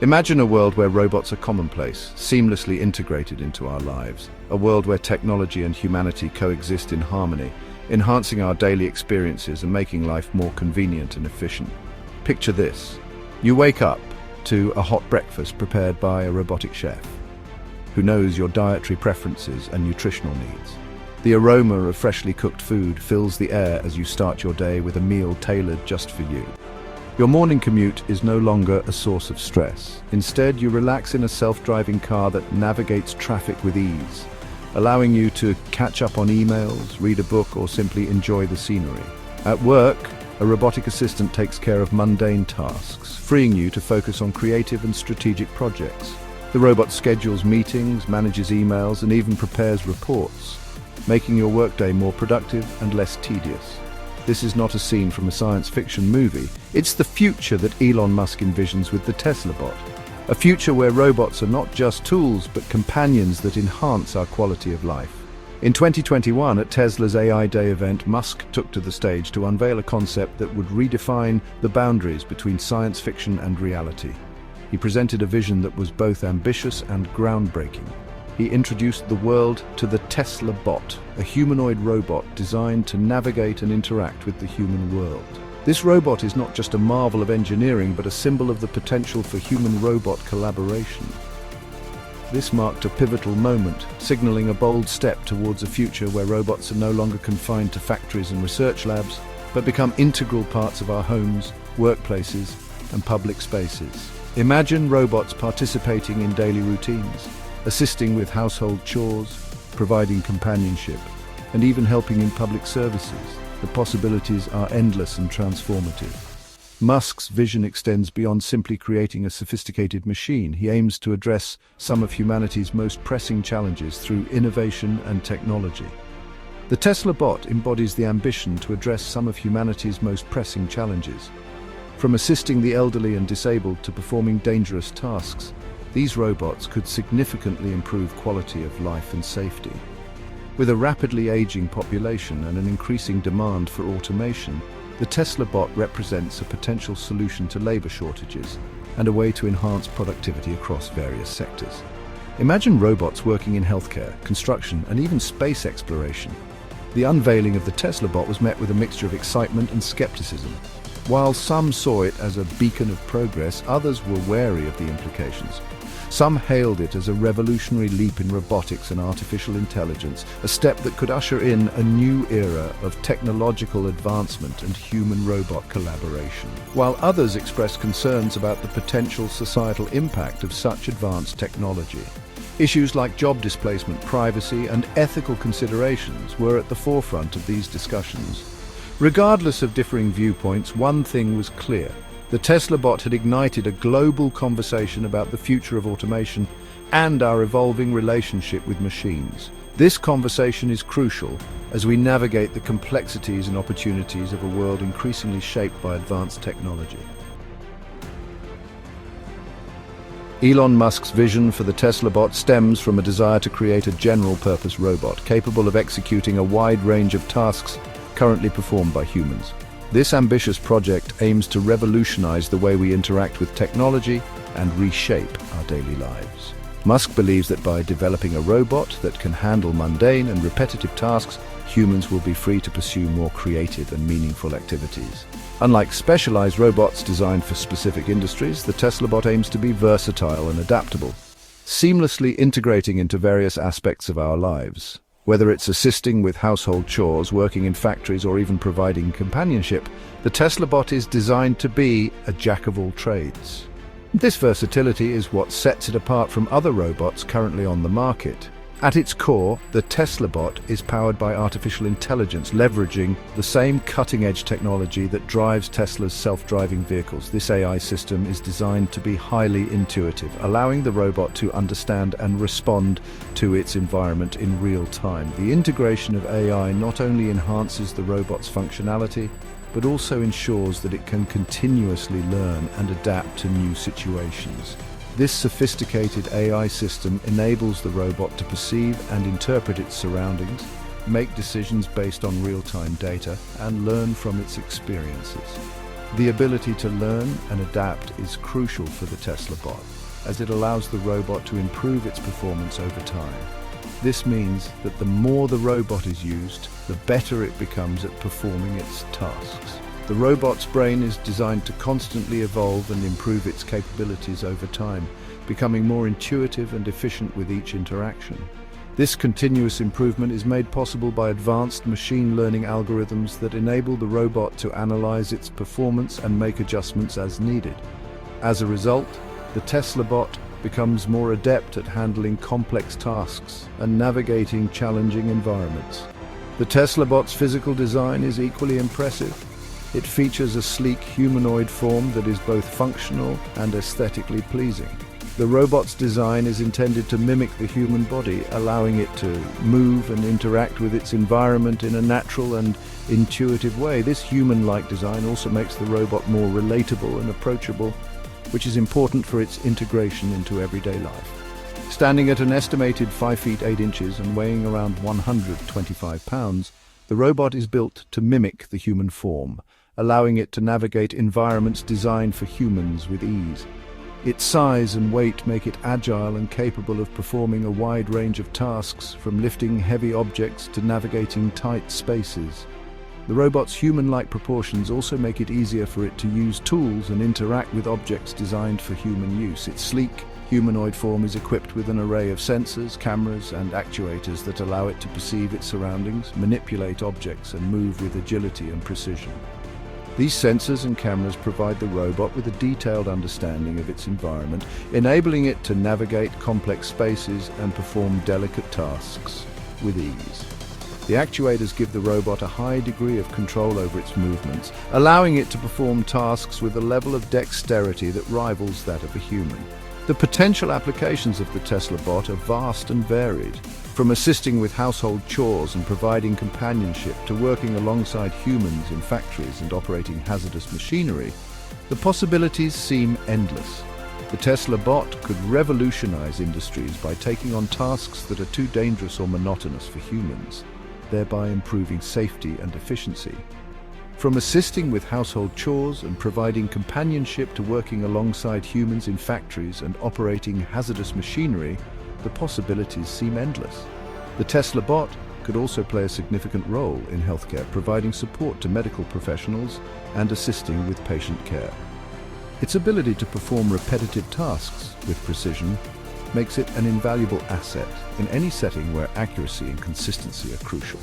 Imagine a world where robots are commonplace, seamlessly integrated into our lives. A world where technology and humanity coexist in harmony, enhancing our daily experiences and making life more convenient and efficient. Picture this. You wake up to a hot breakfast prepared by a robotic chef who knows your dietary preferences and nutritional needs. The aroma of freshly cooked food fills the air as you start your day with a meal tailored just for you. Your morning commute is no longer a source of stress. Instead, you relax in a self-driving car that navigates traffic with ease, allowing you to catch up on emails, read a book, or simply enjoy the scenery. At work, a robotic assistant takes care of mundane tasks, freeing you to focus on creative and strategic projects. The robot schedules meetings, manages emails, and even prepares reports, making your workday more productive and less tedious. This is not a scene from a science fiction movie. It's the future that Elon Musk envisions with the Tesla bot. A future where robots are not just tools, but companions that enhance our quality of life. In 2021, at Tesla's AI Day event, Musk took to the stage to unveil a concept that would redefine the boundaries between science fiction and reality. He presented a vision that was both ambitious and groundbreaking. He introduced the world to the Tesla bot, a humanoid robot designed to navigate and interact with the human world. This robot is not just a marvel of engineering, but a symbol of the potential for human-robot collaboration. This marked a pivotal moment, signaling a bold step towards a future where robots are no longer confined to factories and research labs, but become integral parts of our homes, workplaces, and public spaces. Imagine robots participating in daily routines, assisting with household chores, providing companionship, and even helping in public services. The possibilities are endless and transformative. Musk's vision extends beyond simply creating a sophisticated machine. He aims to address some of humanity's most pressing challenges through innovation and technology. The Tesla bot embodies the ambition to address some of humanity's most pressing challenges. From assisting the elderly and disabled to performing dangerous tasks, these robots could significantly improve quality of life and safety. With a rapidly aging population and an increasing demand for automation, the Tesla bot represents a potential solution to labor shortages and a way to enhance productivity across various sectors. Imagine robots working in healthcare, construction, and even space exploration. The unveiling of the Tesla bot was met with a mixture of excitement and skepticism. While some saw it as a beacon of progress, others were wary of the implications. Some hailed it as a revolutionary leap in robotics and artificial intelligence, a step that could usher in a new era of technological advancement and human-robot collaboration, while others expressed concerns about the potential societal impact of such advanced technology. Issues like job displacement, privacy, and ethical considerations were at the forefront of these discussions. Regardless of differing viewpoints, one thing was clear. The Tesla bot had ignited a global conversation about the future of automation and our evolving relationship with machines. This conversation is crucial as we navigate the complexities and opportunities of a world increasingly shaped by advanced technology. Elon Musk's vision for the Tesla bot stems from a desire to create a general-purpose robot capable of executing a wide range of tasks currently performed by humans. This ambitious project aims to revolutionize the way we interact with technology and reshape our daily lives. Musk believes that by developing a robot that can handle mundane and repetitive tasks, humans will be free to pursue more creative and meaningful activities. Unlike specialized robots designed for specific industries, the Tesla bot aims to be versatile and adaptable, seamlessly integrating into various aspects of our lives. Whether it's assisting with household chores, working in factories, or even providing companionship, the Tesla bot is designed to be a jack of all trades. This versatility is what sets it apart from other robots currently on the market. At its core, the Tesla bot is powered by artificial intelligence, leveraging the same cutting-edge technology that drives Tesla's self-driving vehicles. This AI system is designed to be highly intuitive, allowing the robot to understand and respond to its environment in real time. The integration of AI not only enhances the robot's functionality, but also ensures that it can continuously learn and adapt to new situations. This sophisticated AI system enables the robot to perceive and interpret its surroundings, make decisions based on real-time data, and learn from its experiences. The ability to learn and adapt is crucial for the Tesla bot, as it allows the robot to improve its performance over time. This means that the more the robot is used, the better it becomes at performing its tasks. The robot's brain is designed to constantly evolve and improve its capabilities over time, becoming more intuitive and efficient with each interaction. This continuous improvement is made possible by advanced machine learning algorithms that enable the robot to analyze its performance and make adjustments as needed. As a result, the Tesla bot becomes more adept at handling complex tasks and navigating challenging environments. The Tesla bot's physical design is equally impressive. It features a sleek humanoid form that is both functional and aesthetically pleasing. The robot's design is intended to mimic the human body, allowing it to move and interact with its environment in a natural and intuitive way. This human-like design also makes the robot more relatable and approachable, which is important for its integration into everyday life. Standing at an estimated 5 feet 8 inches and weighing around 125 pounds, the robot is built to mimic the human form, allowing it to navigate environments designed for humans with ease. Its size and weight make it agile and capable of performing a wide range of tasks, from lifting heavy objects to navigating tight spaces. The robot's human-like proportions also make it easier for it to use tools and interact with objects designed for human use. Its sleek, humanoid form is equipped with an array of sensors, cameras, and actuators that allow it to perceive its surroundings, manipulate objects, and move with agility and precision. These sensors and cameras provide the robot with a detailed understanding of its environment, enabling it to navigate complex spaces and perform delicate tasks with ease. The actuators give the robot a high degree of control over its movements, allowing it to perform tasks with a level of dexterity that rivals that of a human. The potential applications of the Tesla bot are vast and varied. From assisting with household chores and providing companionship to working alongside humans in factories and operating hazardous machinery, the possibilities seem endless. The Tesla bot could revolutionize industries by taking on tasks that are too dangerous or monotonous for humans, thereby improving safety and efficiency. From assisting with household chores and providing companionship to working alongside humans in factories and operating hazardous machinery, the possibilities seem endless. The Tesla bot could also play a significant role in healthcare, providing support to medical professionals and assisting with patient care. Its ability to perform repetitive tasks with precision makes it an invaluable asset in any setting where accuracy and consistency are crucial.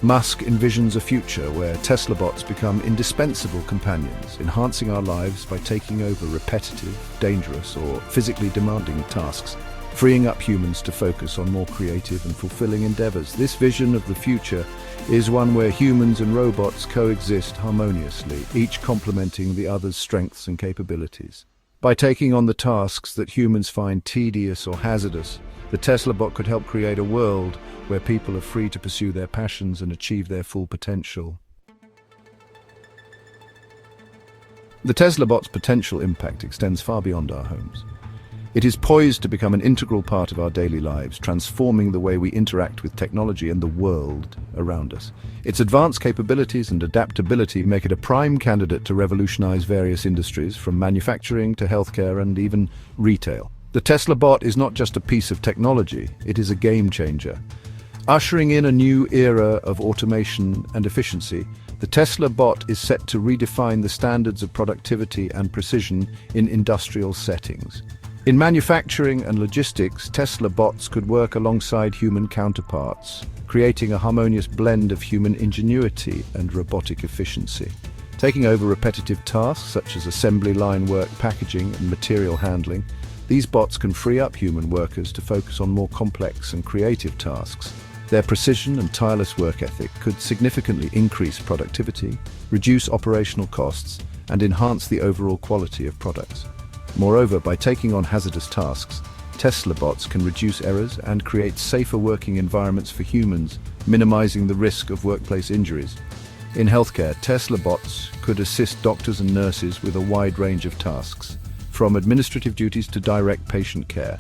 Musk envisions a future where Tesla bots become indispensable companions, enhancing our lives by taking over repetitive, dangerous, or physically demanding tasks, freeing up humans to focus on more creative and fulfilling endeavors. This vision of the future is one where humans and robots coexist harmoniously, each complementing the other's strengths and capabilities. By taking on the tasks that humans find tedious or hazardous, the Tesla bot could help create a world where people are free to pursue their passions and achieve their full potential. The Tesla bot's potential impact extends far beyond our homes. It is poised to become an integral part of our daily lives, transforming the way we interact with technology and the world around us. Its advanced capabilities and adaptability make it a prime candidate to revolutionize various industries, from manufacturing to healthcare and even retail. The Tesla bot is not just a piece of technology, it is a game changer. Ushering in a new era of automation and efficiency, the Tesla bot is set to redefine the standards of productivity and precision in industrial settings. In manufacturing and logistics, Tesla bots could work alongside human counterparts, creating a harmonious blend of human ingenuity and robotic efficiency. Taking over repetitive tasks such as assembly line work, packaging, and material handling, these bots can free up human workers to focus on more complex and creative tasks. Their precision and tireless work ethic could significantly increase productivity, reduce operational costs, and enhance the overall quality of products. Moreover, by taking on hazardous tasks, Tesla bots can reduce errors and create safer working environments for humans, minimizing the risk of workplace injuries. In healthcare, Tesla bots could assist doctors and nurses with a wide range of tasks, from administrative duties to direct patient care.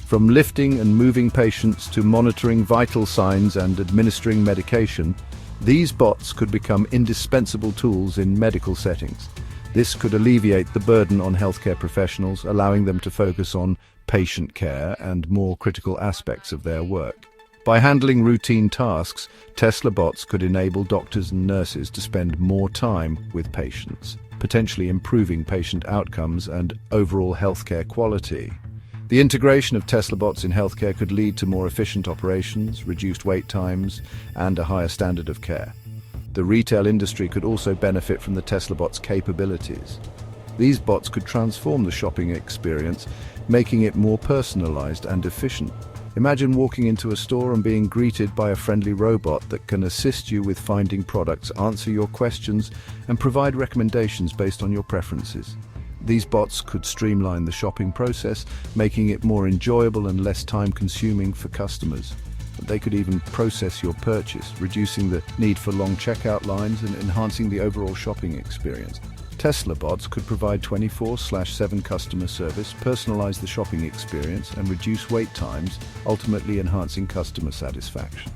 From lifting and moving patients to monitoring vital signs and administering medication, these bots could become indispensable tools in medical settings. This could alleviate the burden on healthcare professionals, allowing them to focus on patient care and more critical aspects of their work. By handling routine tasks, Tesla bots could enable doctors and nurses to spend more time with patients, potentially improving patient outcomes and overall healthcare quality. The integration of Tesla bots in healthcare could lead to more efficient operations, reduced wait times, and a higher standard of care. The retail industry could also benefit from the Tesla bots' capabilities. These bots could transform the shopping experience, making it more personalized and efficient. Imagine walking into a store and being greeted by a friendly robot that can assist you with finding products, answer your questions, and provide recommendations based on your preferences. These bots could streamline the shopping process, making it more enjoyable and less time-consuming for customers. They could even process your purchase, reducing the need for long checkout lines and enhancing the overall shopping experience. Tesla bots could provide 24/7 customer service, personalize the shopping experience, and reduce wait times, ultimately enhancing customer satisfaction.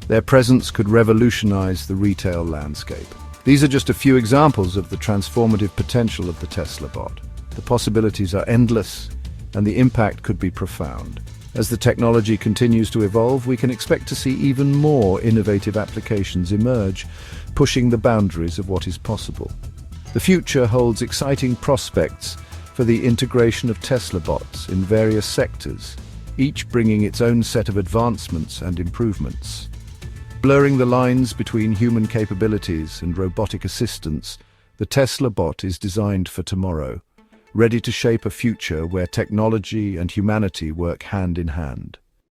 Their presence could revolutionize the retail landscape. These are just a few examples of the transformative potential of the Tesla bot. The possibilities are endless, and the impact could be profound. As the technology continues to evolve, we can expect to see even more innovative applications emerge, pushing the boundaries of what is possible. The future holds exciting prospects for the integration of Tesla bots in various sectors, each bringing its own set of advancements and improvements. Blurring the lines between human capabilities and robotic assistance, the Tesla bot is designed for tomorrow, ready to shape a future where technology and humanity work hand in hand.